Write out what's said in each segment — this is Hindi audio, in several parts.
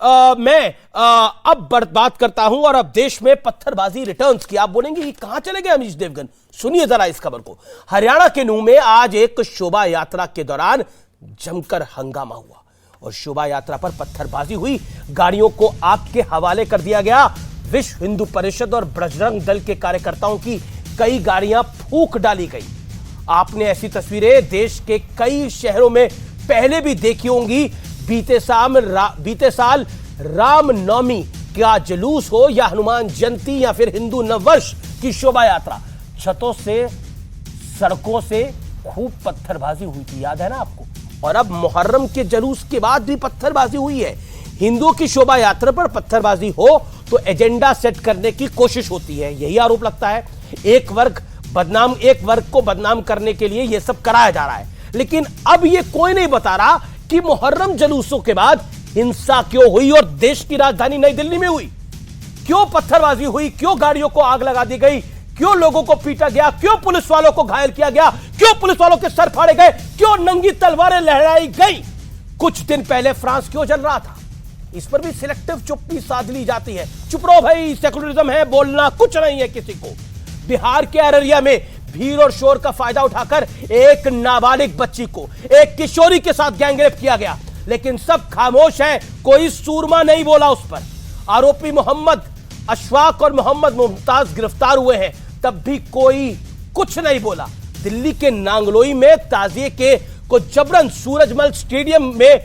अब बात करता हूं और अब देश में पत्थरबाजी रिटर्न्स की। आप बोलेंगे ये कहां चले गए अमीश देवगन? सुनिए जरा इस खबर को। हरियाणा के नूह में आज एक शोभा यात्रा के दौरान जमकर हंगामा हुआ और शोभा यात्रा पर पत्थरबाजी हुई। गाड़ियों को आग के हवाले कर दिया गया। विश्व हिंदू परिषद और बजरंग दल के कार्यकर्ताओं की कई गाड़ियां फूंक डाली गई। आपने ऐसी तस्वीरें देश के कई शहरों में पहले भी देखी होंगी। बीते साल रामनवमी का जुलूस हो या हनुमान जयंती या फिर हिंदू नववर्ष की शोभा यात्रा, छतों से सड़कों से खूब पत्थरबाजी हुई थी, याद है ना आपको? और अब मुहर्रम के जुलूस के बाद भी पत्थरबाजी हुई है। हिंदुओं की शोभा यात्रा पर पत्थरबाजी हो तो एजेंडा सेट करने की कोशिश होती है, यही आरोप लगता है। एक वर्ग को बदनाम करने के लिए यह सब कराया जा रहा है। लेकिन अब यह कोई नहीं बता रहा कि मुहर्रम जुलूसों के बाद हिंसा क्यों हुई और देश की राजधानी नई दिल्ली में हुई। क्यों पत्थरबाजी हुई, क्यों गाड़ियों को आग लगा दी गई, क्यों लोगों को पीटा गया, क्यों पुलिस वालों को घायल किया गया, क्यों पुलिस वालों के सर फाड़े गए, क्यों नंगी तलवारें लहराई गई। कुछ दिन पहले फ्रांस क्यों जल रहा था, इस पर भी सिलेक्टिव चुप्पी साध ली जाती है। चुप रहो भाई, सेकुलरिज्म है, बोलना कुछ नहीं है किसी को। बिहार के अररिया में भीड़ और शोर का फायदा उठाकर एक नाबालिग बच्ची को एक किशोरी के साथ गैंगरेप किया गया, लेकिन सब खामोश है, कोई सूरमा नहीं बोला उस पर। आरोपी मोहम्मद अशफाक और मोहम्मद मुमताज गिरफ्तार हुए हैं, तब भी कोई कुछ नहीं बोला। दिल्ली के नांगलोई में ताजिए को जबरन सूरजमल स्टेडियम में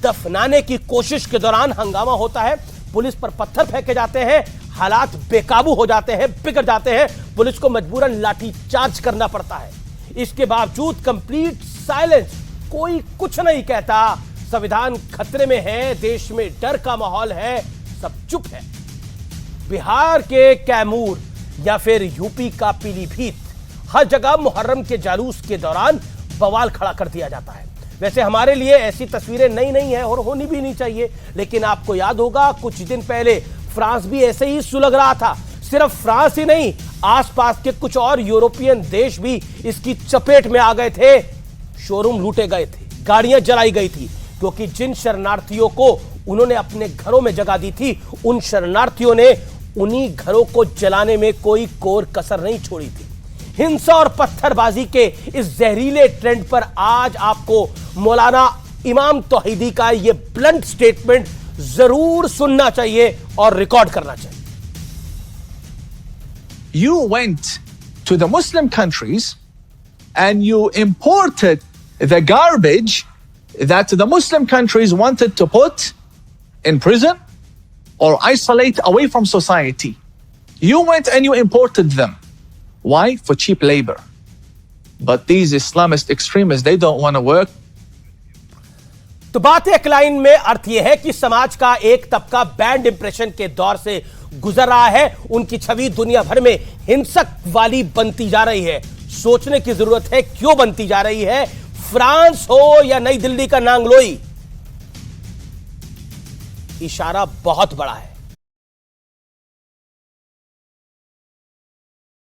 दफनाने की कोशिश के दौरान हंगामा होता है। पुलिस पर पत्थर फेंके जाते हैं, हालात बेकाबू हो जाते हैं, बिगड़ जाते हैं, पुलिस को मजबूरन लाठी चार्ज करना पड़ता है। इसके बावजूद कंप्लीट साइलेंस, कोई कुछ नहीं कहता। संविधान खतरे में है, देश में डर का माहौल है, सब चुप है। बिहार के कैमूर या फिर यूपी का पीलीभीत, हर जगह मुहर्रम के जुलूस के दौरान बवाल खड़ा कर दिया जाता है। वैसे हमारे लिए ऐसी तस्वीरें नई नहीं है और होनी भी नहीं चाहिए, लेकिन आपको याद होगा कुछ दिन पहले फ्रांस भी ऐसे ही सुलग रहा था। सिर्फ फ्रांस ही नहीं, आसपास के कुछ और यूरोपियन देश भी इसकी चपेट में आ गए थे। शोरूम लूटे गए थे, गाड़ियां जलाई गई थी, क्योंकि जिन शरणार्थियों को उन्होंने अपने घरों में जगह दी थी, उन शरणार्थियों ने उन्हीं घरों को जलाने में कोई कोर कसर नहीं छोड़ी थी। हिंसा और पत्थरबाजी के इस जहरीले ट्रेंड पर आज आपको मौलाना इमाम तौहीदी का यह ब्लंट स्टेटमेंट जरूर सुनना चाहिए और रिकॉर्ड करना चाहिए। You went to the Muslim countries and you imported the garbage that the Muslim countries wanted to put in prison or isolate away from society. You went and you imported them. Why? For cheap labor. But these Islamist extremists, they don't want to work. तो बात एक लाइन में अर्थ यह है कि समाज का एक तबका बैड इंप्रेशन के दौर से गुजर रहा है। उनकी छवि दुनिया भर में हिंसक वाली बनती जा रही है। सोचने की जरूरत है क्यों बनती जा रही है। फ्रांस हो या नई दिल्ली का नांगलोई, इशारा बहुत बड़ा है।